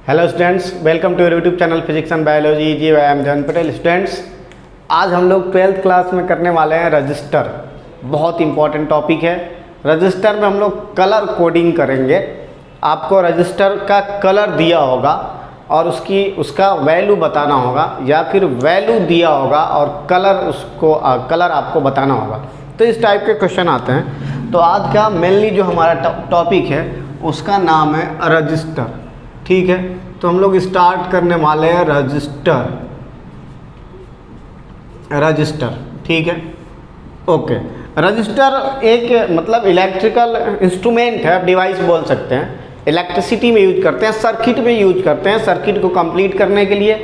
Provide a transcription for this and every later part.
Hello students, welcome to YouTube channel physics and biology. जी I am Jayant Patel. Students, आज हम लोग 12th क्लास में करने वाले हैं रजिस्टर। बहुत इंपॉर्टेंट टॉपिक है। रजिस्टर में हम लोग कलर कोडिंग करेंगे। आपको रजिस्टर का कलर दिया होगा और उसका वैल्यू बताना होगा, या फिर वैल्यू दिया होगा और कलर आपको बताना होगा। तो इस टाइप के क्वेश्चन आते हैं। तो आज का मेनली जो हमारा टॉपिक है उसका नाम है रजिस्टर। ठीक है, तो हम लोग स्टार्ट करने वाले हैं रजिस्टर। ठीक है, ओके। रजिस्टर एक मतलब इलेक्ट्रिकल इंस्ट्रूमेंट है, डिवाइस बोल सकते हैं। इलेक्ट्रिसिटी में यूज करते हैं, सर्किट में यूज करते हैं, सर्किट को कंप्लीट करने के लिए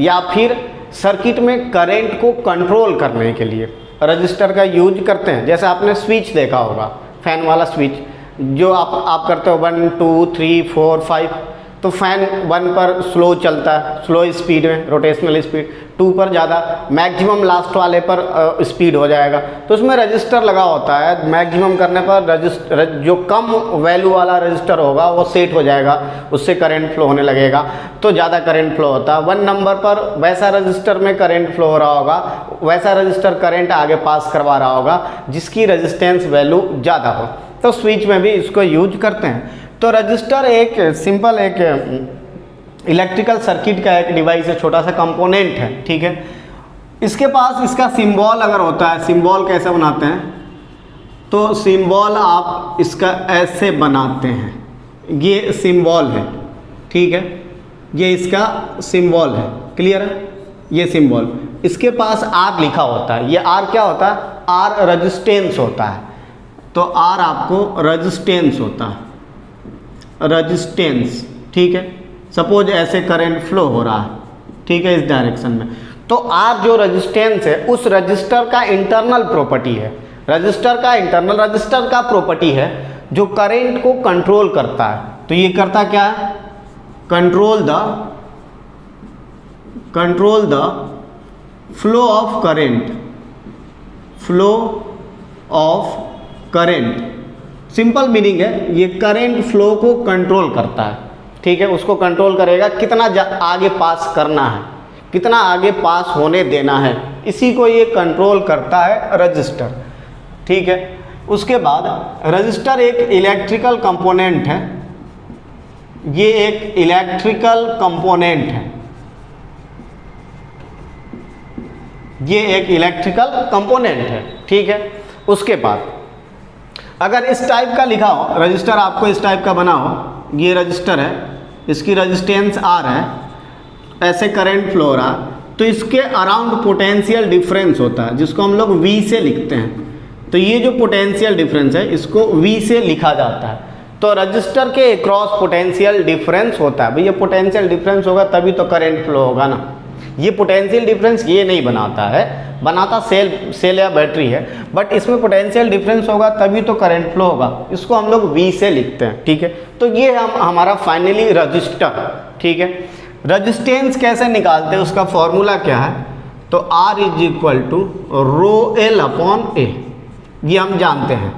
या फिर सर्किट में करंट को कंट्रोल करने के लिए रजिस्टर का यूज करते हैं। जैसे आपने स्विच देखा होगा, फैन वाला स्विच जो आप करते हो 1 2 3 4 5। तो फैन 1 पर स्लो चलता है, स्लो स्पीड में, रोटेशनल स्पीड। 2 पर ज़्यादा, मैक्सिमम लास्ट वाले पर स्पीड हो जाएगा। तो उसमें रजिस्टर लगा होता है। मैक्सिमम करने पर जो कम वैल्यू वाला रजिस्टर होगा वो सेट हो जाएगा, उससे करंट फ्लो होने लगेगा, तो ज़्यादा करंट फ्लो होता है। 1 नंबर पर वैसा रजिस्टर में करंट फ्लो हो रहा होगा, वैसा रजिस्टर करंट आगे पास करवा रहा होगा जिसकी रजिस्टेंस वैल्यू ज़्यादा हो। तो स्विच में भी इसको यूज करते हैं। तो रजिस्टर एक सिंपल एक इलेक्ट्रिकल सर्किट का एक डिवाइस है, छोटा सा कंपोनेंट है। ठीक है, इसके पास इसका सिंबल अगर होता है, सिंबल कैसे बनाते हैं, तो सिंबल आप इसका ऐसे बनाते हैं। ये सिंबल है, ठीक है, ये इसका सिंबल है। क्लियर है, ये सिंबल। इसके पास आर लिखा होता है। ये आर क्या होता है? आर रजिस्टेंस होता है। तो आर आपको रजिस्टेंस होता है, रजिस्टेंस। ठीक है, सपोज ऐसे करंट फ्लो हो रहा है, ठीक है, इस डायरेक्शन में। तो आर जो रजिस्टेंस है उस रजिस्टर का इंटरनल प्रॉपर्टी है। रजिस्टर का प्रॉपर्टी है जो करंट को कंट्रोल करता है। तो ये करता क्या है? Control the flow of current. Simple meaning है, ये करंट फ्लो को कंट्रोल करता है। ठीक है, उसको कंट्रोल करेगा, कितना आगे पास करना है, कितना आगे पास होने देना है, इसी को ये कंट्रोल करता है रजिस्टर। ठीक है, उसके बाद रजिस्टर एक इलेक्ट्रिकल कंपोनेंट है। ये एक इलेक्ट्रिकल कंपोनेंट है, ये एक इलेक्ट्रिकल कंपोनेंट है। ठीक है, उसके बाद अगर इस टाइप का लिखा हो रजिस्टर, आपको इस टाइप का बना हो, ये रजिस्टर है, इसकी रजिस्टेंस आर है, ऐसे करंट फ्लो हो रहा, तो इसके अराउंड पोटेंशियल डिफरेंस होता है जिसको हम लोग V से लिखते हैं। तो ये जो पोटेंशियल डिफरेंस है इसको V से लिखा जाता है। तो रजिस्टर के अक्रॉस पोटेंशियल डिफरेंस होता है। भैया पोटेंशियल डिफरेंस होगा तभी तो करंट फ्लो होगा ना। ये पोटेंशियल डिफरेंस ये नहीं बनाता है, बनाता सेल या बैटरी है, बट इसमें पोटेंशियल डिफरेंस होगा तभी तो करंट फ्लो होगा। इसको हम लोग V से लिखते हैं। ठीक है, तो ये हमारा फाइनली रजिस्टर। ठीक है, रजिस्टेंस कैसे निकालते हैं, उसका फॉर्मूला क्या है? तो R is equal to ρl upon A। ये हम जानते हैं।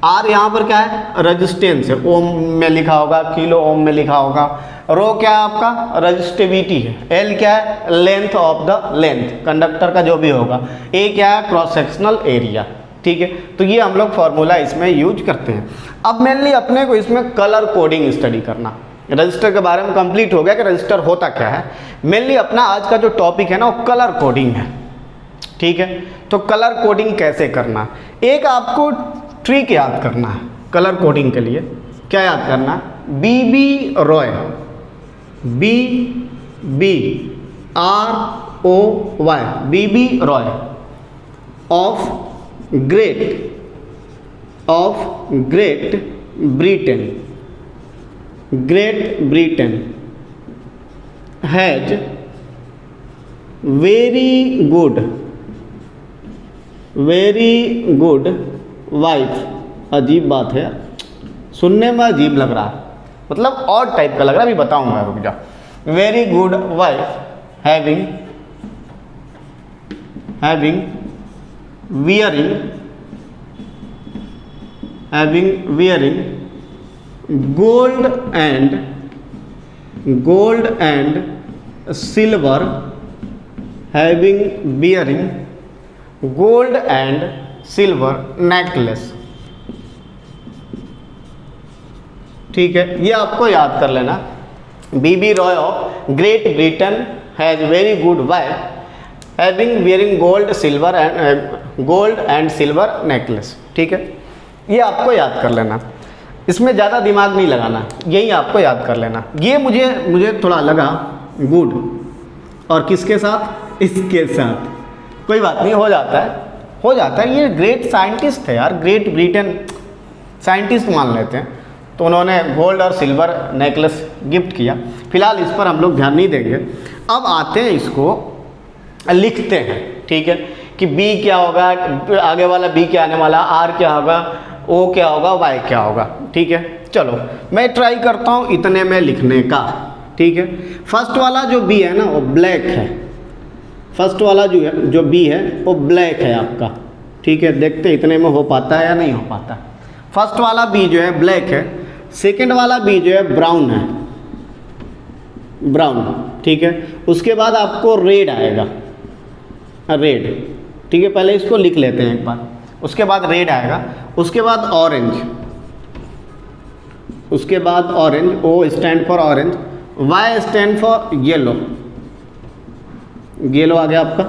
R यहाँ पर क्या है? रजिस्टेंस है, ओम में लिखा होगा, किलो ओम में लिखा होगा। रो क्या है? आपका रजिस्टिविटी है। L क्या है? Length of the length, conductor का जो भी होगा। A क्या है? Cross sectional area. ठीक है, तो ये हम लोग फॉर्मूला इसमें यूज करते हैं। अब मेनली अपने को इसमें कलर कोडिंग स्टडी करना। रजिस्टर के बारे में कंप्लीट हो गया कि रजिस्टर होता क्या है। मेनली अपना आज का जो टॉपिक है ना वो कलर कोडिंग है। ठीक है, तो कलर कोडिंग कैसे करना, एक आपको ट्रिक याद करना है कलर कोडिंग के लिए। क्या याद करना है? BB Roy, BBROY, BB Roy of Great Britain has very good wife. अजीब बात है, सुनने में अजीब लग रहा है, मतलब और टाइप का लग रहा है, अभी बताऊंगा, रुक जा। Very good wife having wearing gold and gold and silver having bearing gold and silver necklace. ठीक है, ये आपको याद कर लेना। BB ROY of Great Britain has very good wife having bearing gold and silver necklace. ठीक है, ये आपको याद कर लेना, इसमें ज़्यादा दिमाग नहीं लगाना, यही आपको याद कर लेना। ये मुझे थोड़ा लगा गुड, और किसके साथ, इसके साथ। कोई बात नहीं, हो जाता है। ये ग्रेट साइंटिस्ट है यार, ग्रेट ब्रिटेन साइंटिस्ट मान लेते हैं, तो उन्होंने गोल्ड और सिल्वर नेकलेस गिफ्ट किया। फिलहाल इस पर हम लोग ध्यान नहीं देंगे। अब आते हैं, इसको लिखते हैं। ठीक है, कि बी क्या होगा, आगे वाला बी क्या आने वाला, आर क्या होगा, ओ क्या होगा, वाई क्या होगा। ठीक है, चलो मैं ट्राई करता हूँ इतने में लिखने का। ठीक है, फर्स्ट वाला जो बी है ना वो ब्लैक है, फर्स्ट वाला जो बी है वो ब्लैक है आपका। ठीक है, देखते इतने में हो पाता है या नहीं हो पाता। फर्स्ट वाला बी जो है ब्लैक है, सेकंड वाला बी जो है ब्राउन है, ब्राउन। ठीक है, उसके बाद आपको रेड आएगा, रेड। ठीक है, पहले इसको लिख लेते हैं एक बार। उसके बाद रेड आएगा, उसके बाद ऑरेंज, उसके बाद orange, O stand for orange, Y stand for yellow, yellow आ गया आपका।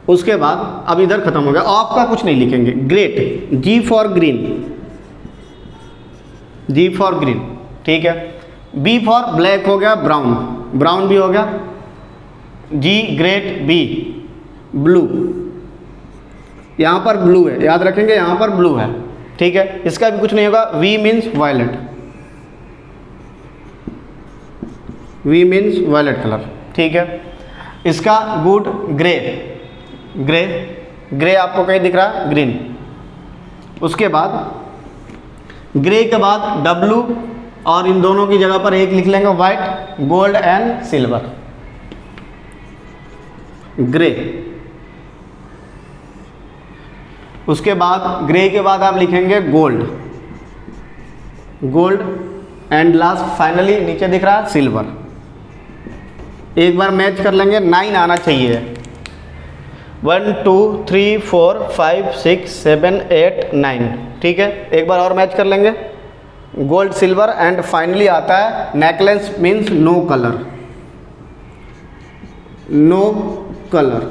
उसके बाद अब इधर खत्म हो गया, आपका कुछ नहीं लिखेंगे। Great, G for green, G for green. ठीक है, बी फॉर ब्लैक हो गया, ब्राउन, ब्राउन भी हो गया। जी ग्रेट, बी ब्लू, यहाँ पर ब्लू है, याद रखेंगे यहाँ पर ब्लू है। ठीक है, इसका भी कुछ नहीं होगा। V means violet, V means violet colour. ठीक है, इसका गुड ग्रे, ग्रे, ग्रे आपको कहीं दिख रहा है, ग्रीन। उसके बाद ग्रे के बाद डब्लू, और इन दोनों की जगह पर एक लिख लेंगे white, gold and silver, grey. उसके बाद ग्रे के बाद आप लिखेंगे gold, gold, and last finally नीचे दिख रहा है सिल्वर। एक बार मैच कर लेंगे, 9 आना चाहिए। 1 2 3 4 5 6 7 8 9। ठीक है, एक बार और मैच कर लेंगे, गोल्ड सिल्वर, एंड फाइनली आता है necklace means no colour, no colour.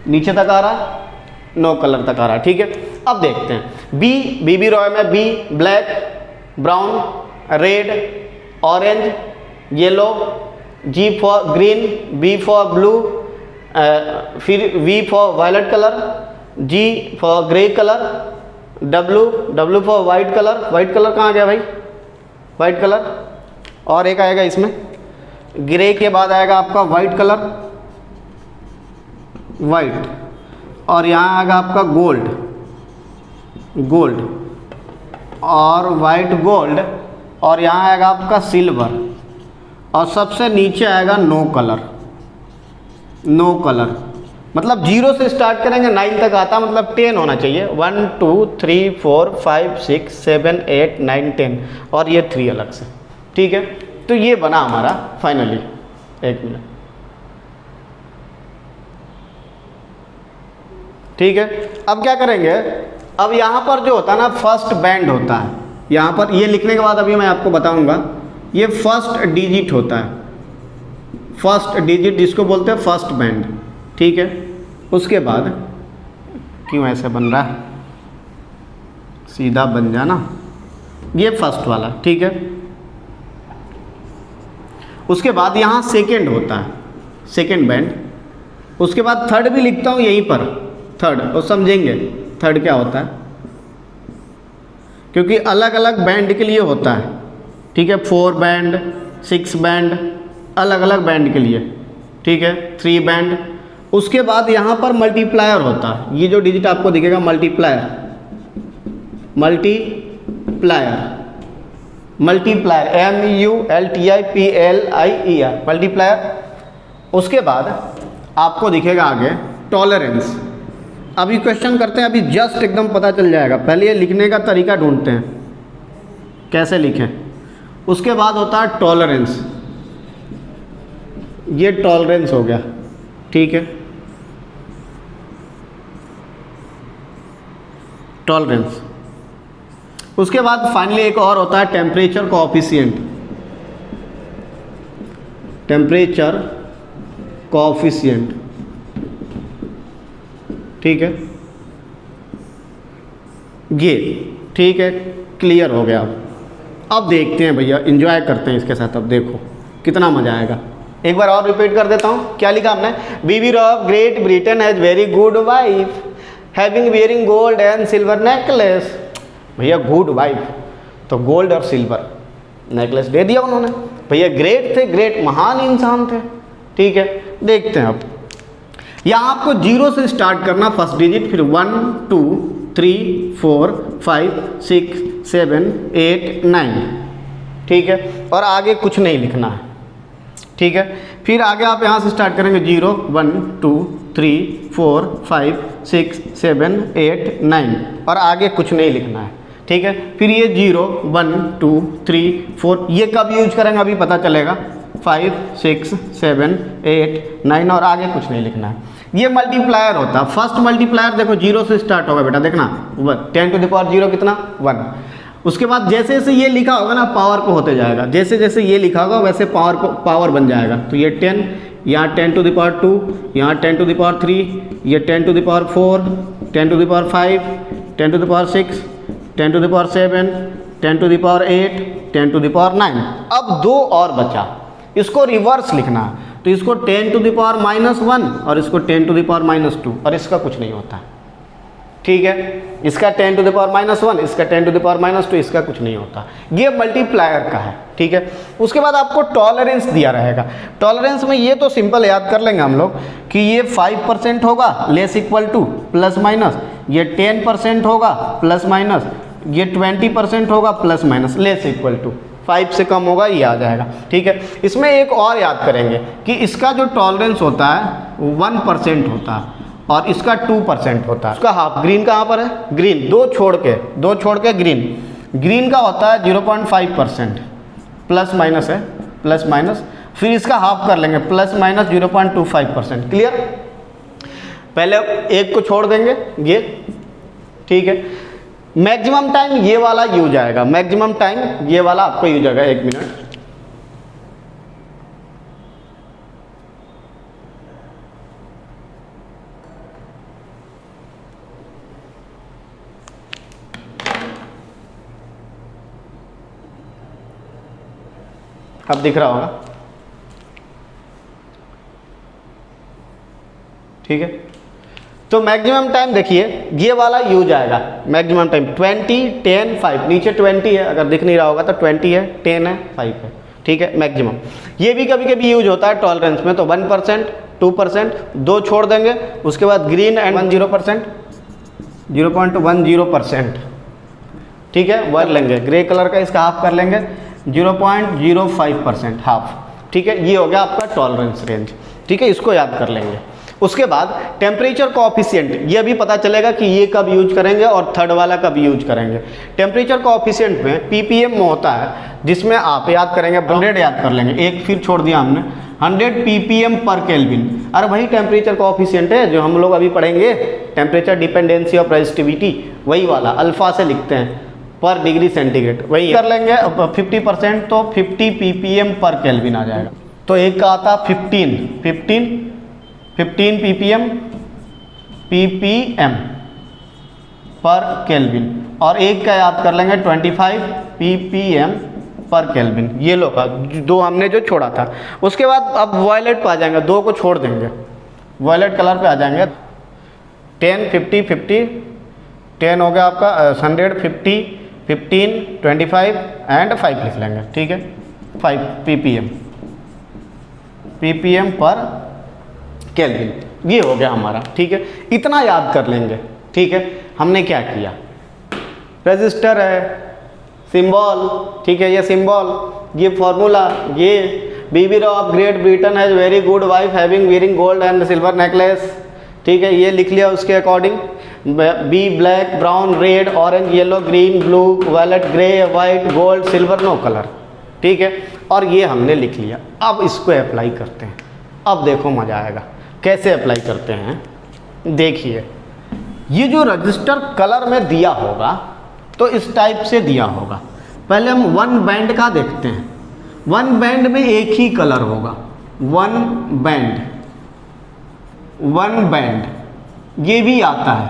नीचे तक आ रहा, नो कलर तक आ रहा। ठीक है, अब देखते हैं बीबी रॉय में B black, brown, red, orange, yellow, G for green, B for blue, फिर V for violet colour, G for grey colour, W for white colour. White colour कहाँ गया भाई, वाइट कलर। और एक आएगा इसमें, ग्रे के बाद आएगा आपका वाइट कलर, वाइट, और यहाँ आएगा आपका गोल्ड, गोल्ड, और वाइट गोल्ड, और यहाँ आएगा आपका सिल्वर, और सबसे नीचे आएगा नो कलर, नो कलर। मतलब 0 से स्टार्ट करेंगे, 9 तक आता, मतलब 10 होना चाहिए। 1 2 3 4 5 6 7 8 9 10, और ये 3 अलग से। ठीक है, तो ये बना हमारा फाइनली। एक मिनट, ठीक है। अब क्या करेंगे, अब यहाँ पर जो होता है ना फर्स्ट बैंड होता है, यहाँ पर ये लिखने के बाद अभी मैं आपको बताऊंगा, ये फर्स्ट डिजिट होता है, फर्स्ट डिजिट जिसको बोलते हैं फर्स्ट बैंड। ठीक है, उसके बाद क्यों ऐसे बन रहा है, सीधा बन जाना, ये फर्स्ट वाला। ठीक है, उसके बाद यहाँ सेकेंड होता है, सेकेंड बैंड। उसके बाद थर्ड भी लिखता हूँ यहीं पर, थर्ड, और समझेंगे थर्ड क्या होता है, क्योंकि अलग अलग बैंड के लिए होता है। ठीक है, 4 बैंड, 6 बैंड, अलग अलग बैंड के लिए। ठीक है, 3 बैंड। उसके बाद यहाँ पर मल्टीप्लायर होता है, ये जो डिजिट आपको दिखेगा multiplier, multiplier, multiplier, MULTIPLIER, multiplier. उसके बाद आपको दिखेगा आगे टॉलरेंस। अभी क्वेश्चन करते हैं, अभी जस्ट एकदम पता चल जाएगा, पहले ये लिखने का तरीका ढूंढते हैं कैसे लिखें। उसके बाद होता है टॉलरेंस, ये टॉलरेंस हो गया, ठीक है, टॉलरेंस। उसके बाद फाइनली एक और होता है टेम्परेचर कोएफिशिएंट, टेम्परेचर कोएफिशिएंट, ठीक है, ये ठीक है, क्लियर हो गया। अब देखते हैं भैया, एंजॉय करते हैं इसके साथ। अब देखो कितना मजा आएगा। एक बार और रिपीट कर देता हूँ, क्या लिखा हमने, बीवी of Great Britain has very good wife having wearing gold and silver necklace. भैया गुड वाइफ, तो गोल्ड और सिल्वर नेकलेस दे दिया उन्होंने। भैया ग्रेट थे, ग्रेट महान इंसान थे, ठीक है। देखते हैं अब, यहाँ आपको 0 से स्टार्ट करना, फर्स्ट डिजिट, फिर 1 2 3 4 5 6 7 8 9, ठीक है, और आगे कुछ नहीं लिखना है, ठीक है। फिर आगे आप यहाँ से स्टार्ट करेंगे 0 1 2 3 4 5 6 7 8 9, और आगे कुछ नहीं लिखना है, ठीक है। फिर ये 0 1 2 3 4, ये कब यूज करेंगे अभी पता चलेगा, 5 6 7 8 9, और आगे कुछ नहीं लिखना है। ये मल्टीप्लायर होता है। फर्स्ट मल्टीप्लायर देखो 0 से स्टार्ट होगा बेटा, देखना 10 टू द पावर 0 कितना 1। उसके बाद जैसे जैसे ये लिखा होगा ना पावर को होते जाएगा, जैसे जैसे ये लिखा होगा वैसे पावर को पावर बन जाएगा। तो ये 10, यहाँ 10 टू द पावर 2, यहाँ 10 टू द पावर 3, ये 10 to the power 4, 10 to the power 5, 10 to the power 6, 10 to the power 7, 10 to the power 8, 10 to the power 9। अब 2 और बचा, इसको रिवर्स लिखना है। तो इसको 10 टू द पावर -1 और इसको 10 टू द पावर -2, और इसका कुछ नहीं होता, ठीक है। इसका 10 टू द पावर -1, इसका 10 टू द पावर -2, इसका कुछ नहीं होता। ये मल्टीप्लायर का है, ठीक है। उसके बाद आपको टॉलरेंस दिया रहेगा। टॉलरेंस में ये तो सिंपल याद कर लेंगे हम लोग कि ये 5% होगा less equal to plus minus, ये 10% होगा प्लस माइनस, ये 20% होगा plus minus, less equal to 5 से कम होगा, ये आ जाएगा, ठीक है। इसमें एक और याद करेंगे कि इसका जो टॉलरेंस होता है 1% होता है और इसका 2% होता है। उसका हाफ, ग्रीन कहाँ पर है, ग्रीन, दो छोड़ के ग्रीन का होता है 0.5%, प्लस माइनस है, प्लस माइनस, फिर इसका हाफ कर लेंगे, प्लस माइनस 0.25%, क्लियर। पहले एक को छोड़ देंगे ये, ठीक है। मैक्सिमम टाइम ये वाला यूज आएगा, मैक्सिमम टाइम ये वाला आपको यूज आएगा। 1 मिनट, अब दिख रहा होगा, ठीक है। तो मैक्सिमम टाइम देखिए ये वाला यूज आएगा, मैक्सिमम टाइम 20 10 5, नीचे 20 है, अगर दिख नहीं रहा होगा तो 20 है, 10 है, 5 है, ठीक है, मैक्सिमम। ये भी कभी कभी यूज होता है टॉलरेंस में, तो 1% 2%, दो छोड़ देंगे। उसके बाद ग्रीन एंड 10%, 0.10%, ठीक है, वर लेंगे। ग्रे कलर का इसका हाफ कर लेंगे 0.05%, हाफ, ठीक है। ये हो गया आपका टॉलरेंस रेंज, ठीक है, इसको याद कर लेंगे। उसके बाद टेम्परेचर कोएफिशिएंट, ये भी पता चलेगा कि ये कब यूज करेंगे और थर्ड वाला कब यूज करेंगे। टेम्परेचर कोएफिशिएंट में ppm में होता है, जिसमें आप याद करेंगे 100 याद कर लेंगे, एक फिर छोड़ दिया हमने, 100 ppm पर केल्विन। अरे वही टेम्परेचर कोएफिशिएंट है जो हम लोग अभी पढ़ेंगे, टेम्परेचर डिपेंडेंसी ऑफ रेजिस्टिविटी, वही वाला, अल्फा से लिखते हैं, पर डिग्री सेंटीग्रेड, वही कर लेंगे। 50% तो 50 ppm पर केल्विन आ जाएगा। तो एक का आता 15 ppm पर केल्विन, और एक का याद कर लेंगे 25 ppm पर केल्विन। ये लो का दो हमने जो छोड़ा था। उसके बाद अब वायलेट पे आ जाएंगे, दो को छोड़ देंगे, वायलेट कलर पे आ जाएंगे। 10 50 50, 10 हो गया आपका 100 50 15 25 एंड 5 लिख लेंगे, ठीक है, 5 ppm पर केल्विन, ये हो गया हमारा, ठीक है। इतना याद कर लेंगे, ठीक है। हमने क्या किया, रजिस्टर है, सिंबल, ठीक है, ये सिंबल, ये फॉर्मूला, ये BB of Great Britain has very good wife having wearing gold and silver necklace, ठीक है, ये लिख लिया उसके according. B black brown red orange yellow green blue violet grey white gold silver, no colour, ठीक है, और ये हमने लिख लिया। अब इसको अप्लाई करते हैं, अब देखो मज़ा आएगा कैसे अप्लाई करते हैं। देखिए ये जो रजिस्टर कलर में दिया होगा तो इस टाइप से दिया होगा। पहले हम वन बैंड का देखते हैं। वन बैंड में एक ही कलर होगा, वन बैंड ये भी आता है।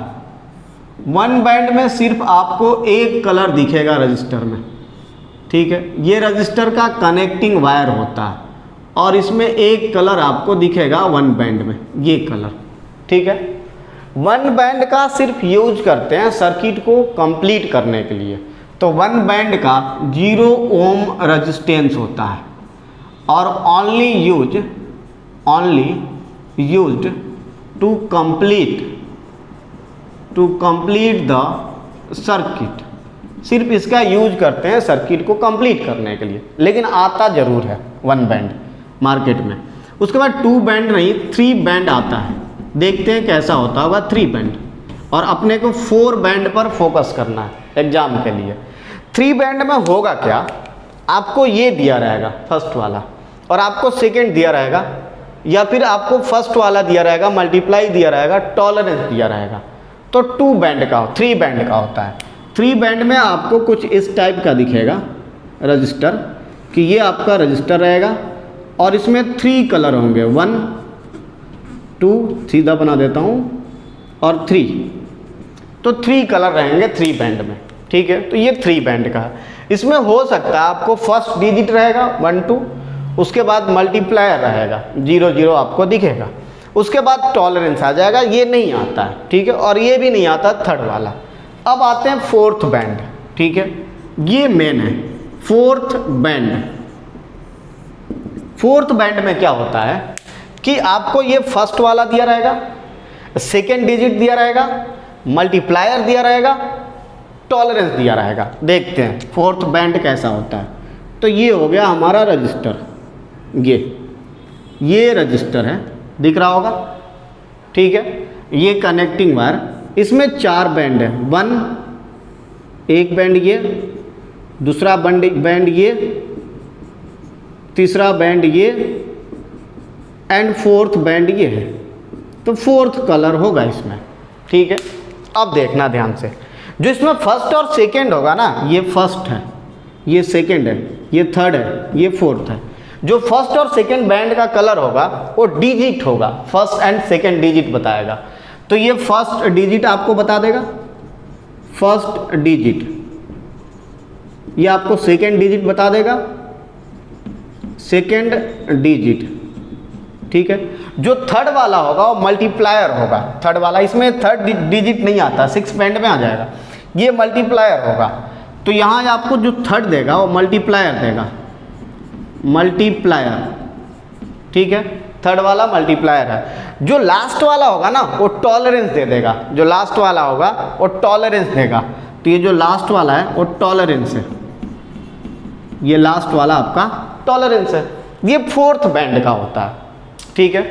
वन बैंड में सिर्फ आपको एक कलर दिखेगा रजिस्टर में, ठीक है। ये रजिस्टर का कनेक्टिंग वायर होता है और इसमें एक कलर आपको दिखेगा वन बैंड में, ये कलर, ठीक है। वन बैंड का सिर्फ यूज करते हैं सर्किट को कंप्लीट करने के लिए। तो वन बैंड का 0 ओम रेजिस्टेंस होता है और only used to complete the circuit. सिर्फ इसका यूज करते हैं सर्किट को कंप्लीट करने के लिए, लेकिन आता ज़रूर है वन बैंड मार्केट में। उसके बाद 2 बैंड नहीं 3 बैंड आता है। देखते हैं कैसा होता होगा 3 बैंड, और अपने को 4 बैंड पर फोकस करना है एग्जाम के लिए। 3 बैंड में होगा क्या, आपको ये दिया रहेगा फर्स्ट वाला और आपको सेकंड दिया रहेगा, या फिर आपको फर्स्ट वाला दिया रहेगा, मल्टीप्लाई दिया रहेगा, टॉलरेंस दिया रहेगा। तो 2 बैंड का 3 बैंड का होता है। 3 बैंड में आपको कुछ इस टाइप का दिखेगा रजिस्टर, कि ये आपका रजिस्टर रहेगा और इसमें 3 कलर होंगे, 1 2 सीधा बना देता हूँ और 3। तो 3 कलर रहेंगे 3 बैंड में, ठीक है। तो ये 3 बैंड का है। इसमें हो सकता है आपको फर्स्ट डिजिट रहेगा 1 2, उसके बाद मल्टीप्लायर रहेगा 0 0 आपको दिखेगा, उसके बाद टॉलरेंस आ जाएगा, ये नहीं आता है, ठीक है। और ये भी नहीं आता थर्ड वाला। अब आते हैं 4th बैंड, ठीक है। ये मेन है 4th बैंड। 4th बैंड में क्या होता है कि आपको ये फर्स्ट वाला दिया रहेगा, सेकेंड डिजिट दिया रहेगा, मल्टीप्लायर दिया रहेगा, टॉलरेंस दिया रहेगा। देखते हैं 4th बैंड कैसा होता है। तो ये हो गया हमारा रजिस्टर, ये रजिस्टर है, दिख रहा होगा, ठीक है। ये कनेक्टिंग वायर, इसमें 4 बैंड है, 1 एक बैंड ये, दूसरा बैंड ये, तीसरा बैंड ये एंड 4th बैंड ये है। तो 4th कलर होगा इसमें, ठीक है। अब देखना ध्यान से, जो इसमें फर्स्ट और सेकंड होगा ना, ये फर्स्ट है, ये सेकंड है, ये थर्ड है, ये 4th है। जो फर्स्ट और सेकंड बैंड का कलर होगा वो डिजिट होगा, फर्स्ट एंड सेकंड डिजिट बताएगा। तो ये फर्स्ट डिजिट आपको बता देगा, फर्स्ट डिजिट, ये आपको सेकंड डिजिट बता देगा, सेकंड डिजिट, ठीक है। जो थर्ड वाला होगा वो मल्टीप्लायर होगा, थर्ड वाला, इसमें थर्ड डिजिट नहीं आता, 6 बैंड में आ जाएगा, ये मल्टीप्लायर होगा। तो यहाँ आपको जो थर्ड देगा वो मल्टीप्लायर देगा, मल्टीप्लायर, ठीक है। थर्ड वाला मल्टीप्लायर है। जो लास्ट वाला होगा ना वो टॉलरेंस दे देगा, जो लास्ट वाला होगा वो टॉलरेंस देगा। तो ये जो लास्ट वाला है वो टॉलरेंस है, ये लास्ट वाला आपका टॉलरेंस है। ये 4th बैंड का होता है, ठीक है।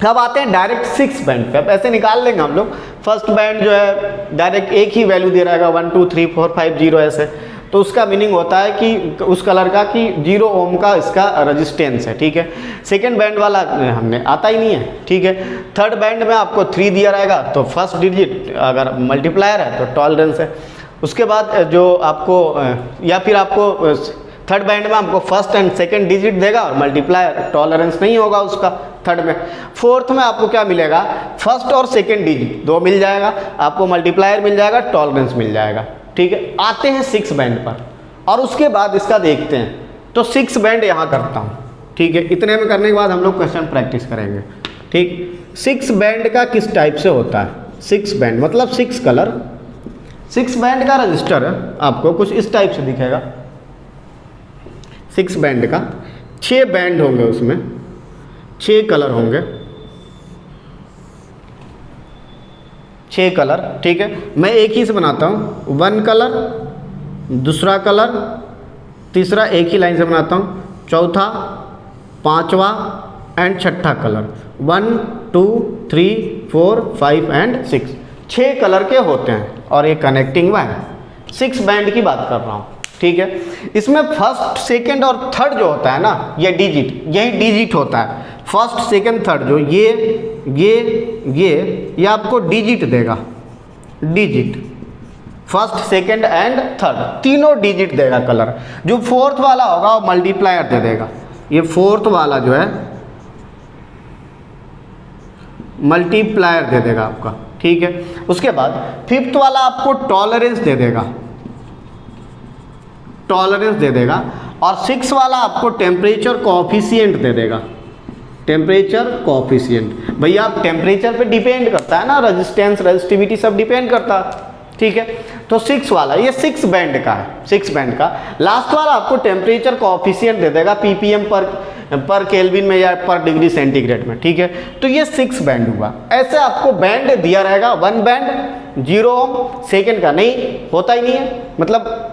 अब आते हैं डायरेक्ट 6 बैंड पे। अब ऐसे निकाल लेंगे हम लोग। फर्स्ट बैंड जो है डायरेक्ट एक ही वैल्यू दे रहेगा, 1 2 3 4 5 0 ऐसे। तो उसका मीनिंग होता है कि उस कलर का कि 0 ओम का इसका रेजिस्टेंस है, ठीक है। सेकेंड बैंड वाला हमने आता ही नहीं है, ठीक है। थर्ड बैंड में आपको 3 दिया रहेगा, तो फर्स्ट डिजिट अगर मल्टीप्लायर है तो टॉलरेंस है। उसके बाद जो आपको या फिर आपको थर्ड बैंड में आपको फर्स्ट एंड सेकंड डिजिट देगा और मल्टीप्लायर, टॉलरेंस नहीं होगा उसका थर्ड में। 4th में आपको क्या मिलेगा, फर्स्ट और सेकंड डिजिट 2 मिल जाएगा, आपको मल्टीप्लायर मिल जाएगा, टॉलरेंस मिल जाएगा, ठीक है। आते हैं 6 बैंड पर और उसके बाद इसका देखते हैं। तो 6 बैंड यहाँ करता हूँ, ठीक है। इतने में करने के बाद हम लोग क्वेश्चन प्रैक्टिस करेंगे, ठीक। 6 बैंड का किस टाइप से होता है, 6 बैंड मतलब 6 कलर। 6 बैंड का रजिस्टर है, आपको कुछ इस टाइप से दिखेगा। 6 बैंड का 6 बैंड होंगे, उसमें 6 कलर होंगे, 6 कलर, ठीक है। मैं एक ही से बनाता हूँ, 1 कलर, दूसरा कलर, तीसरा एक ही लाइन से बनाता हूँ, चौथा, पांचवा एंड छठा कलर। 1 2 3 4 5 एंड 6, 6 कलर के होते हैं और ये कनेक्टिंग वायर। 6 बैंड की बात कर रहा हूँ, ठीक है। इसमें फर्स्ट सेकंड और थर्ड जो होता है ना, ये डिजिट, यही डिजिट होता है। फर्स्ट सेकंड थर्ड जो ये आपको डिजिट देगा, digit first second and third तीनों डिजिट देगा कलर। जो फोर्थ वाला होगा वो मल्टीप्लायर दे देगा, ये फोर्थ वाला जो है मल्टीप्लायर दे देगा आपका, ठीक है। उसके बाद फिफ्थ वाला आपको टॉलरेंस दे देगा, टॉलरेंस दे देगा। और सिक्स वाला आपको टेम्परेचर कोएफिशिएंट दे देगा, टेम्परेचर कोएफिशिएंट। भैया आप टेम्परेचर पे डिपेंड करता है ना, रेजिस्टेंस रेजिस्टिविटी सब डिपेंड करता है, ठीक है। तो सिक्स वाला ये सिक्स बैंड का है, सिक्स बैंड का। लास्ट वाला आपको टेम्परेचर कोएफिशिएंट दे देगा पीपीएम पर केल्विन में या पर डिग्री सेंटीग्रेड में, ठीक है। तो ये सिक्स बैंड हुआ। ऐसे आपको बैंड दिया रहेगा, वन बैंड 0 ओम, सेकेंड का नहीं होता ही नहीं है, मतलब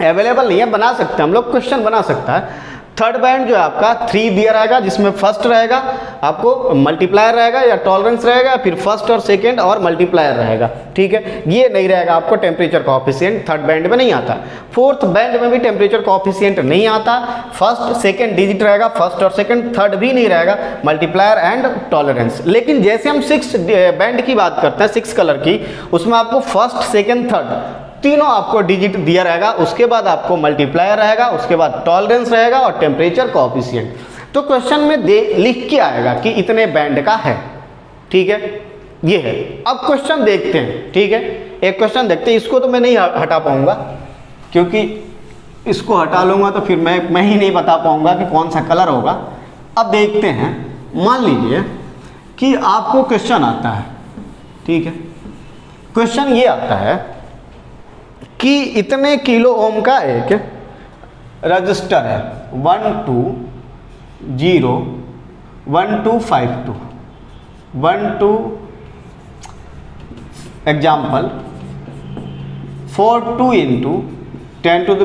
अवेलेबल नहीं है, बना सकते हैं हम लोग, क्वेश्चन बना सकता है। थर्ड बैंड जो है आपका 3 दिया रहेगा, जिसमें फर्स्ट रहेगा आपको मल्टीप्लायर रहेगा या टॉलरेंस रहेगा, फिर फर्स्ट और सेकेंड और मल्टीप्लायर रहेगा, ठीक है। ये नहीं रहेगा आपको टेम्परेचर कोएफिशिएंट, थर्ड बैंड में नहीं आता। फोर्थ बैंड में भी टेम्परेचर कोएफिशिएंट नहीं आता, फर्स्ट सेकेंड डिजिट रहेगा, फर्स्ट और सेकेंड, थर्ड भी नहीं रहेगा, मल्टीप्लायर एंड टॉलरेंस। लेकिन जैसे हम सिक्स बैंड की बात करते हैं, सिक्स कलर की, उसमें आपको फर्स्ट सेकेंड थर्ड तीनों आपको डिजिट दिया रहेगा, उसके बाद आपको मल्टीप्लायर रहेगा, उसके बाद टॉलरेंस रहेगा और टेम्परेचर कोएफिशिएंट। तो क्वेश्चन में लिख के आएगा कि इतने बैंड का है, ठीक है, ये है। अब क्वेश्चन देखते हैं, ठीक है, एक क्वेश्चन देखते हैं। इसको तो मैं नहीं हटा पाऊंगा, क्योंकि इसको हटा लूंगा तो फिर मैं ही नहीं बता पाऊंगा कि कौन सा कलर होगा। अब देखते हैं, मान लीजिए कि आपको क्वेश्चन आता है, ठीक है, क्वेश्चन ये आता है कि इतने किलो ओम का एक रजिस्टर है, 12012521 एग्जाम्पल 42 इंटू 10⁶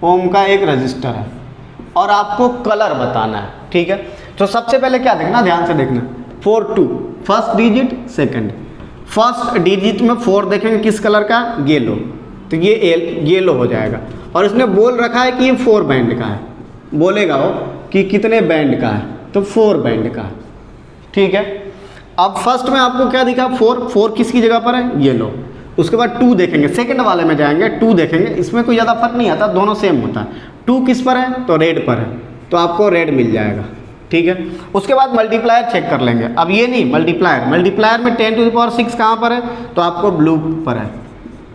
ओम का एक रजिस्टर है और आपको कलर बताना है, ठीक है। तो सबसे पहले क्या देखना, ध्यान से देखना, 42 first digit, second first digit में 4 देखेंगे किस कलर का, येलो, तो ये येलो हो जाएगा। और इसने बोल रखा है कि ये 4 बैंड का है, बोलेगा वो कि कितने बैंड का है, तो 4 बैंड का है, ठीक है। अब फर्स्ट में आपको क्या दिखा, 4 किसकी जगह पर है, येलो। उसके बाद 2 देखेंगे, सेकंड वाले में जाएंगे, 2 देखेंगे, इसमें कोई ज़्यादा फर्क नहीं आता, दोनों सेम होता है। 2 किस पर है, तो रेड पर है, तो आपको रेड मिल जाएगा, ठीक है। उसके बाद मल्टीप्लायर चेक कर लेंगे। अब ये नहीं, मल्टीप्लायर में 10⁶ कहाँ पर है, तो आपको ब्लू पर है,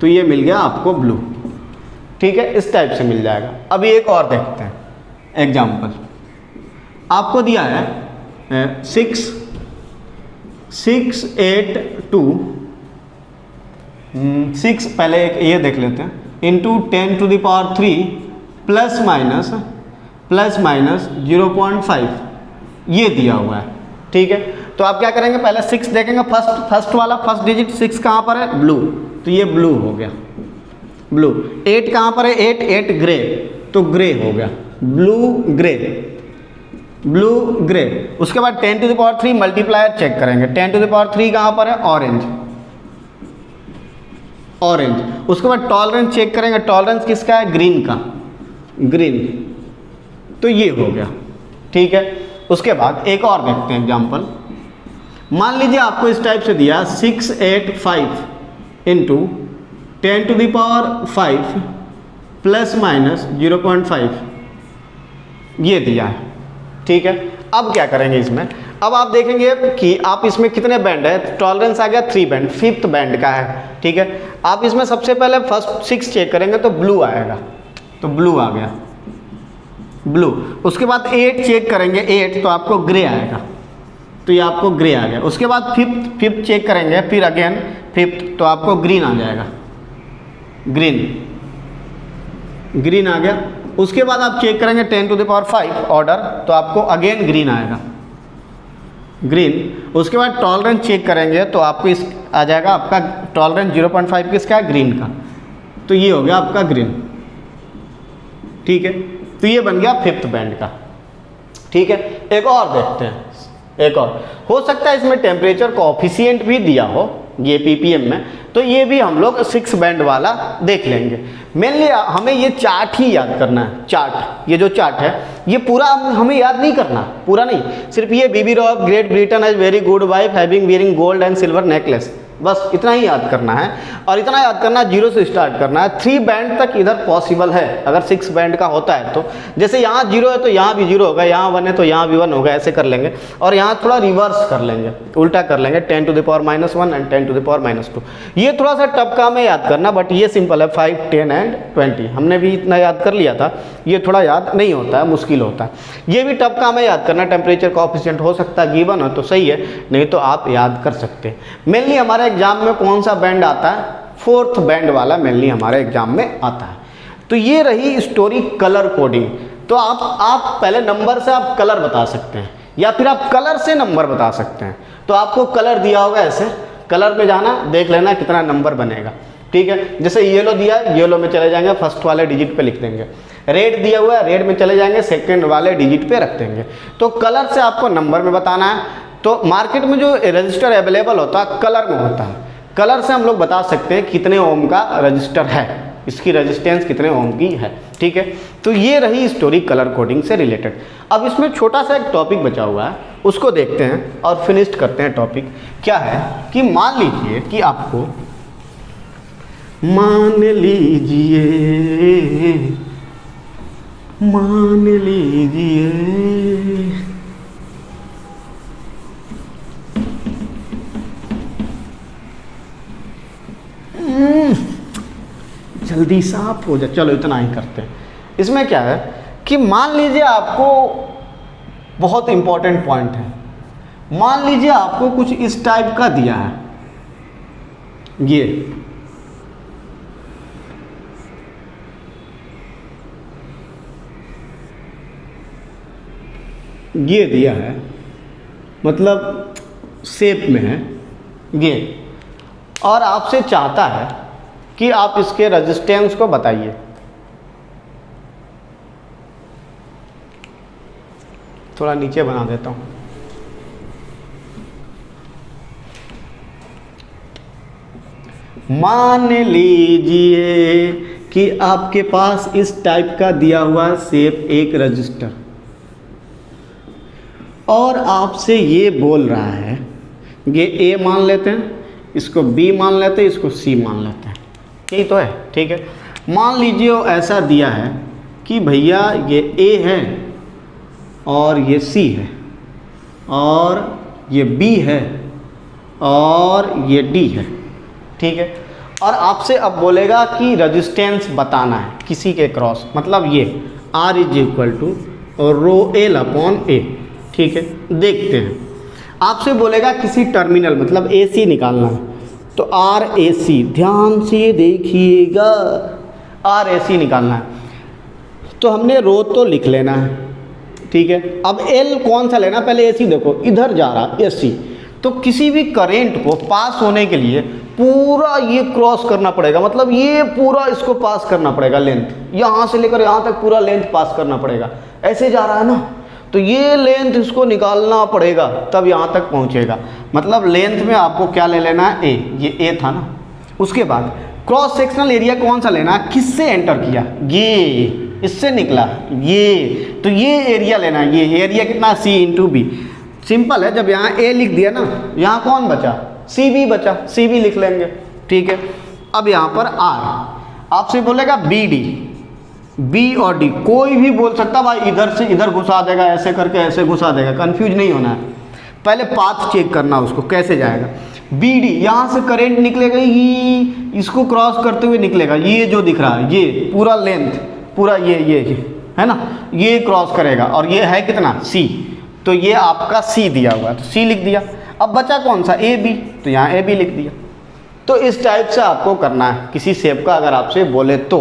तो ये मिल गया आपको ब्लू, ठीक है, इस टाइप से मिल जाएगा। अभी एक और देखते हैं एग्जाम्पल। आपको दिया है 6 पहले एक ये देख लेते हैं, इंटू 10⁻³ प्लस माइनस 0.5 ये दिया हुआ है, ठीक है। तो आप क्या करेंगे, पहले 6 देखेंगे, फर्स्ट वाला फर्स्ट डिजिट 6 कहाँ पर है, ब्लू, तो ये ब्लू हो गया, ब्लू। 8 कहाँ पर है, 8 ग्रे, तो ग्रे हो गया, ब्लू ग्रे। उसके बाद 10⁻³ मल्टीप्लायर चेक करेंगे, 10⁻³ कहाँ पर है, ऑरेंज। उसके बाद टॉलरेंस चेक करेंगे, टॉलरेंस किसका है, ग्रीन, तो ये हो गया, ठीक है। उसके बाद एक और देखते हैं एग्जाम्पल। मान लीजिए आपको इस टाइप से दिया 685 इंटू 10⁵ प्लस माइनस 0.5 ये दिया है, ठीक है। अब क्या करेंगे इसमें, अब आप देखेंगे कि आप इसमें कितने बैंड है, टॉलरेंस आ गया 3 बैंड, 5th बैंड का है, ठीक है। आप इसमें सबसे पहले फर्स्ट 6 चेक करेंगे तो ब्लू आएगा, तो ब्लू आ गया, ब्लू। उसके बाद 8 चेक करेंगे, 8 तो आपको ग्रे आएगा, तो ये आपको ग्रे आ गया। उसके बाद फिफ्थ चेक करेंगे, फिर अगेन 5th तो आपको ग्रीन आ जाएगा, ग्रीन आ गया। उसके बाद आप चेक करेंगे 10⁵ ऑर्डर, तो आपको अगेन ग्रीन आएगा, ग्रीन। उसके बाद टॉलरेंस चेक करेंगे तो आपको इस आ जाएगा आपका टॉलरेंस 0.5 किसका है, ग्रीन का, तो ये हो गया आपका ग्रीन, ठीक है। तो ये बन गया 5th बैंड का, ठीक है। एक और देखते हैं, एक और हो सकता है इसमें टेम्परेचर कोएफिशिएंट भी दिया हो, ये ppm में, तो ये भी हम लोग 6 बैंड वाला देख लेंगे। मेनली हमें ये चार्ट ही याद करना है। चार्ट, ये जो चार्ट है ये पूरा हमें याद नहीं करना, पूरा नहीं, सिर्फ ये BB ROY of Great Britain has very good wife having wearing gold and silver necklace, बस इतना ही याद करना है। और इतना याद करना है, 0 से स्टार्ट करना है। 3 बैंड तक इधर पॉसिबल है अगर 6 बैंड का होता है तो। जैसे यहाँ 0 है तो यहाँ भी 0 होगा, यहाँ 1 है तो यहाँ भी 1 होगा, ऐसे कर लेंगे। और यहाँ थोड़ा रिवर्स कर लेंगे, उल्टा कर लेंगे, 10 to the power -1 and 10 to the power -2। ये थोड़ा सा टफ काम है याद करना, बट ये सिंपल है, 5, 10 एंड 20 हमने भी इतना याद कर लिया था। ये थोड़ा याद नहीं होता है, मुश्किल होता है। ये भी टफ काम है याद करना। टेम्परेचर कोएफिशिएंट हो सकता है गिवन हो तो सही है, नहीं तो आप याद कर सकते हैं। मेनली हमारे एग्जाम में कौन सा बैंड आता है? 4th बैंड वाला मेनली हमारे एग्जाम में आता है। तो ये रही स्टोरी कलर कोडिंग। तो आप पहले नंबर से आप कलर बता सकते हैं, या फिर आप कलर से नंबर बता सकते हैं। तो आपको कलर दिया होगा, ऐसे कलर में जाना, देख लेना कितना नंबर बनेगा, ठीक है। जैसे येलो दिया है, येलो में चले जाएंगे, फर्स्ट वाले डिजिट पे लिख देंगे। रेड दिया हुआ है, रेड में चले जाएंगे, सेकंड वाले डिजिट पे रख देंगे। तो कलर से आपको नंबर में बताना है। तो मार्केट में जो रजिस्टर अवेलेबल होता है कलर में होता है, कलर से हम लोग बता सकते हैं कितने ओम का रजिस्टर है, इसकी रेजिस्टेंस कितने ओम की है, ठीक है। तो ये रही स्टोरी कलर कोडिंग से रिलेटेड। अब इसमें छोटा सा एक टॉपिक बचा हुआ है, उसको देखते हैं और फिनिश करते हैं। टॉपिक क्या है कि मान लीजिए कि आपको, मान लीजिए जल्दी साफ हो जाए, चलो इतना ही करते हैं। इसमें क्या है कि मान लीजिए आपको, बहुत इंपॉर्टेंट पॉइंट है, मान लीजिए आपको कुछ इस टाइप का दिया है, ये दिया है, मतलब शेप में है ये, और आपसे चाहता है कि आप इसके रेजिस्टेंस को बताइए। थोड़ा नीचे बना देता हूं। मान लीजिए कि आपके पास इस टाइप का दिया हुआ शेप एक रजिस्टर, और आपसे ये बोल रहा है, ये A मान लेते हैं, इसको B मान लेते हैं, इसको C मान लेते हैं, यही तो है, ठीक है। मान लीजिए वो ऐसा दिया है कि भैया ये A है और ये C है और ये B है और ये D है, ठीक है। और आपसे अब बोलेगा कि रेजिस्टेंस बताना है किसी के क्रॉस, मतलब ये R = ρl/A, ठीक है। देखते हैं, आपसे बोलेगा किसी टर्मिनल, मतलब AC निकालना है, तो RAC, ध्यान से देखिएगा, RAC निकालना है। तो हमने रो तो लिख लेना है, ठीक है। अब L कौन सा लेना, पहले AC देखो, इधर जा रहा AC, तो किसी भी करेंट को पास होने के लिए पूरा ये क्रॉस करना पड़ेगा, मतलब ये पूरा इसको पास करना पड़ेगा, लेंथ यहाँ से लेकर यहाँ तक पूरा लेंथ पास करना पड़ेगा। ऐसे जा रहा है ना, तो ये लेंथ इसको निकालना पड़ेगा, तब यहाँ तक पहुँचेगा। मतलब लेंथ में आपको क्या ले लेना है, A, ये A था ना। उसके बाद क्रॉस सेक्शनल एरिया कौन सा लेना है, किससे एंटर किया, ये इससे निकला ये, तो ये एरिया लेना है। ये एरिया कितना, C × B। सिंपल है, जब यहाँ A लिख दिया ना, यहाँ कौन बचा, CB बचा, CB लिख लेंगे, ठीक है। अब यहाँ पर R, आपसे बोलेगा BD, B और D, कोई भी बोल सकता भाई, इधर से इधर घुसा देगा, ऐसे करके ऐसे घुसा देगा, कंफ्यूज नहीं होना है। पहले पाथ चेक करना उसको कैसे जाएगा। BD, यहाँ से करंट निकलेगा, ये इसको क्रॉस करते हुए निकलेगा, ये जो दिख रहा है, ये पूरा लेंथ, पूरा ये है ना, ये क्रॉस करेगा, और ये है कितना, C, तो ये आपका C दिया हुआ है, तो C लिख दिया। अब बचा कौन सा, AB, तो यहाँ AB लिख दिया। तो इस टाइप से आपको करना है किसी शेप का, अगर आपसे बोले तो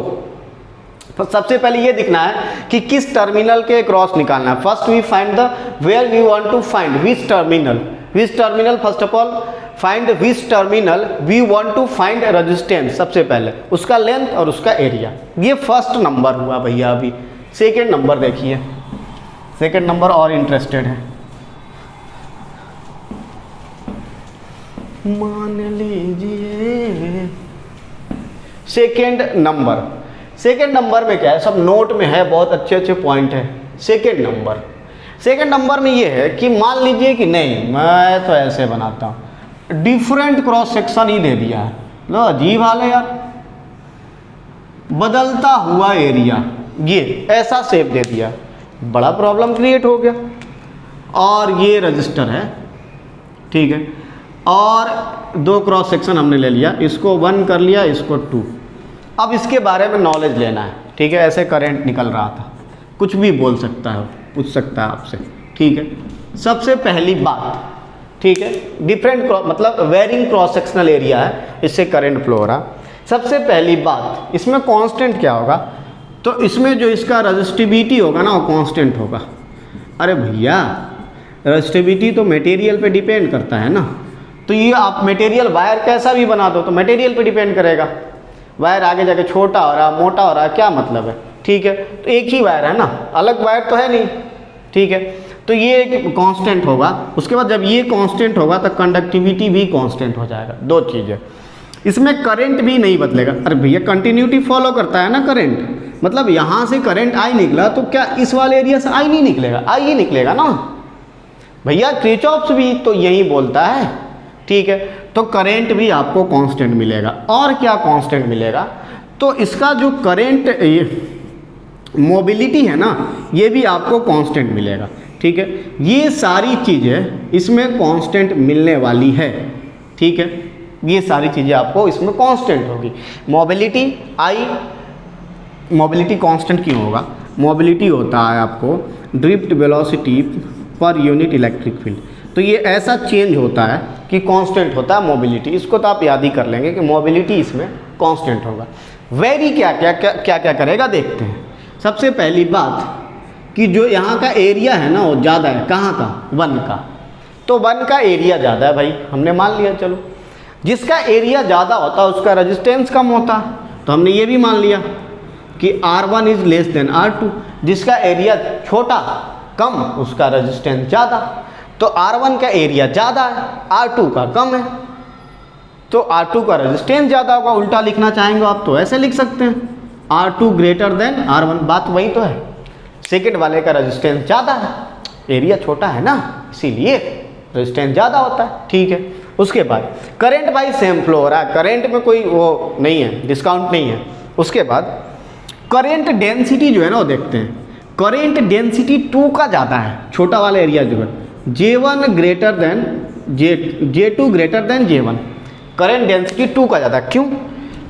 सबसे पहले ये दिखना है कि किस टर्मिनल के क्रॉस निकालना है। First we find the where we want to find which terminal, first of all find which terminal we want to find resistance, सबसे पहले उसका लेंथ और उसका एरिया। ये फर्स्ट नंबर हुआ भैया। अभी सेकेंड नंबर देखिए, सेकेंड नंबर और इंटरेस्टेड है। मान लीजिए सेकेंड नंबर। सेकेंड नंबर में क्या है, सब नोट में है, बहुत अच्छे अच्छे पॉइंट है। सेकेंड नंबर में ये है कि मान लीजिए कि नहीं, मैं तो ऐसे बनाता हूँ, डिफरेंट क्रॉस सेक्शन ही दे दिया है। लो अजीब हाल है यार, बदलता हुआ एरिया, ये ऐसा शेप दे दिया, बड़ा प्रॉब्लम क्रिएट हो गया। और ये रजिस्टर है, ठीक है, और दो क्रॉस सेक्शन हमने ले लिया, इसको 1 कर लिया, इसको 2। अब इसके बारे में नॉलेज लेना है, ठीक है। ऐसे करंट निकल रहा था, कुछ भी बोल सकता है, पूछ सकता है आपसे, ठीक है। सबसे पहली बात, ठीक है, डिफरेंट मतलब वेरिंग क्रॉस सेक्शनल एरिया है, इससे करंट फ्लो हो रहा। सबसे पहली बात, इसमें कांस्टेंट क्या होगा, तो इसमें जो इसका रजिस्टिविटी होगा ना, वो कांस्टेंट होगा। अरे भैया, रजिस्टिविटी तो मटेरियल पे डिपेंड करता है ना, तो ये आप मटेरियल वायर कैसा भी बना दो तो मटेरियल पे डिपेंड करेगा। वायर आगे जाके छोटा हो रहा, मोटा हो रहा, क्या मतलब है, ठीक है। तो एक ही वायर है ना, अलग वायर तो है नहीं, ठीक है। तो ये एक कांस्टेंट होगा। उसके बाद जब ये कांस्टेंट होगा तो कंडक्टिविटी भी कांस्टेंट हो जाएगा। दो चीज़ें, इसमें करंट भी नहीं बदलेगा। अरे भैया, कंटिन्यूटी फॉलो करता है ना करंट, मतलब यहाँ से करंट आई निकला तो क्या इस वाले एरिया से आई नहीं निकलेगा, आई ही निकलेगा ना भैया। किरचॉफ भी तो यही बोलता है, ठीक है। तो करंट भी आपको कांस्टेंट मिलेगा। और क्या कांस्टेंट मिलेगा, तो इसका जो करंट मोबिलिटी है ना, ये भी आपको कांस्टेंट मिलेगा, ठीक है। ये सारी चीज़ें इसमें कांस्टेंट मिलने वाली है, ठीक है। ये सारी चीज़ें आपको इसमें कांस्टेंट होगी। मोबिलिटी आई, मोबिलिटी कांस्टेंट क्यों होगा, मोबिलिटी होता है आपको drift velocity per unit electric field. तो ये ऐसा चेंज होता है कि कांस्टेंट होता है मोबिलिटी। इसको तो आप याद ही कर लेंगे कि मोबिलिटी इसमें कांस्टेंट होगा। वेरी क्या क्या करेगा देखते हैं। सबसे पहली बात कि जो यहाँ का एरिया है ना, वो ज़्यादा है, कहाँ का, 1 का। तो 1 का एरिया ज़्यादा है भाई, हमने मान लिया। चलो, जिसका एरिया ज़्यादा होता है उसका रेजिस्टेंस कम होता है, तो हमने ये भी मान लिया कि R1 is less than R2। जिसका एरिया छोटा कम, उसका रेजिस्टेंस ज़्यादा। तो R1 का एरिया ज़्यादा है, R2 का कम है, तो R2 का रेजिस्टेंस ज़्यादा होगा। उल्टा लिखना चाहेंगे आप तो ऐसे लिख सकते हैं, R2 ग्रेटर देन R1। बात वही तो है, सेकेंड वाले का रेजिस्टेंस ज़्यादा है, एरिया छोटा है ना, इसीलिए रेजिस्टेंस ज़्यादा होता है, ठीक है। उसके बाद करंट बाई सेम फ्लो हो रहा है, करंट में कोई वो नहीं है, डिस्काउंट नहीं है। उसके बाद करंट डेंसिटी जो है ना, वो देखते हैं। करंट डेंसिटी 2 का ज़्यादा है, छोटा वाला एरिया जो है, J1 greater than J2 greater than J1। Current density 2 का ज़्यादा, क्यों?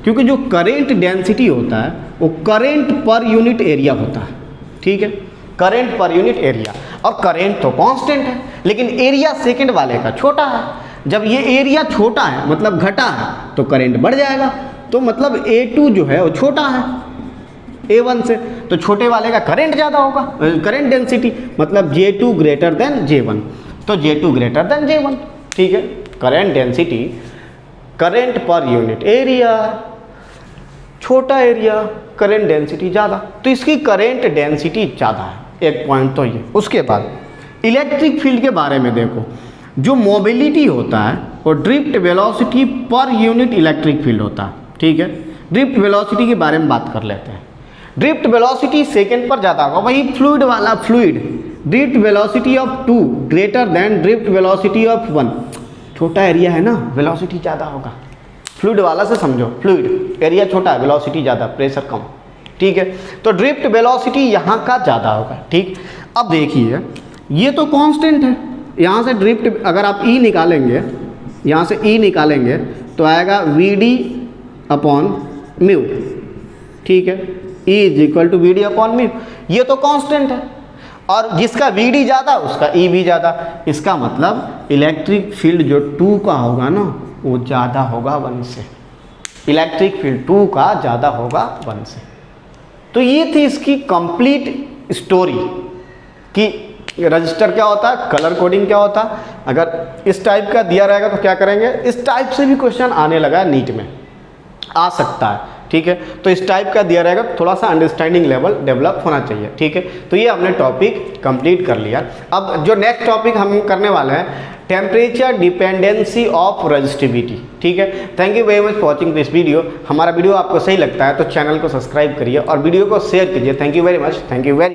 क्योंकि जो करंट डेंसिटी होता है वो करंट पर यूनिट एरिया होता है, ठीक है, करंट पर यूनिट एरिया। और करंट तो कांस्टेंट है, लेकिन एरिया सेकंड वाले का छोटा है। जब ये एरिया छोटा है मतलब घटा है, तो करंट बढ़ जाएगा। तो मतलब A2 जो है वो छोटा है A1 से, तो छोटे वाले का करंट ज़्यादा होगा, करंट डेंसिटी, मतलब J2 ग्रेटर देन J1। तो J2 ग्रेटर देन J1, ठीक है। Current density, current per unit area, छोटा एरिया, करंट डेंसिटी ज़्यादा, तो इसकी करंट डेंसिटी ज़्यादा है। एक पॉइंट तो ये। उसके बाद इलेक्ट्रिक फील्ड के बारे में देखो, जो मोबिलिटी होता है वो drift velocity per unit electric field होता है, ठीक है। ड्रिफ्ट वेलोसिटी के बारे में बात कर लेते हैं। ड्रिफ्ट वेलोसिटी सेकंड पर ज़्यादा होगा, वही फ्लूइड वाला, fluid drift velocity of 2 greater than drift velocity of 1। छोटा एरिया है ना, वेलोसिटी ज़्यादा होगा। फ्लूइड वाला से समझो, फ्लूइड एरिया छोटा, वेलोसिटी ज़्यादा, प्रेशर कम, ठीक है। तो ड्रिफ्ट वेलोसिटी यहाँ का ज़्यादा होगा, ठीक। अब देखिए, ये तो कांस्टेंट है, यहाँ से ड्रिफ्ट अगर आप E निकालेंगे, यहाँ से E निकालेंगे तो आएगा VD अपॉन म्यू, ठीक है। E is equal to VD upon mu, ये तो कांस्टेंट है। और जिसका VD ज़्यादा उसका E भी ज़्यादा। इसका मतलब इलेक्ट्रिक फील्ड जो 2 का होगा ना, वो ज़्यादा होगा 1 से। इलेक्ट्रिक फील्ड 2 का ज़्यादा होगा 1 से। तो ये थी इसकी कंप्लीट स्टोरी कि रजिस्टर क्या होता है, कलर कोडिंग क्या होता है। अगर इस टाइप का दिया रहेगा तो क्या करेंगे, इस टाइप से भी क्वेश्चन आने लगा है, नीट में आ सकता है, ठीक है। तो इस टाइप का दिया रहेगा, थोड़ा सा अंडरस्टैंडिंग लेवल डेवलप होना चाहिए, ठीक है। तो ये हमने टॉपिक कंप्लीट कर लिया। अब जो नेक्स्ट टॉपिक हम करने वाले हैं, टेम्परेचर डिपेंडेंसी ऑफ रजिस्टिविटी। ठीक है, thank you very much for watching this video. हमारा वीडियो आपको सही लगता है तो चैनल को सब्सक्राइब करिए और वीडियो को शेयर कीजिए। Thank you very much, thank you very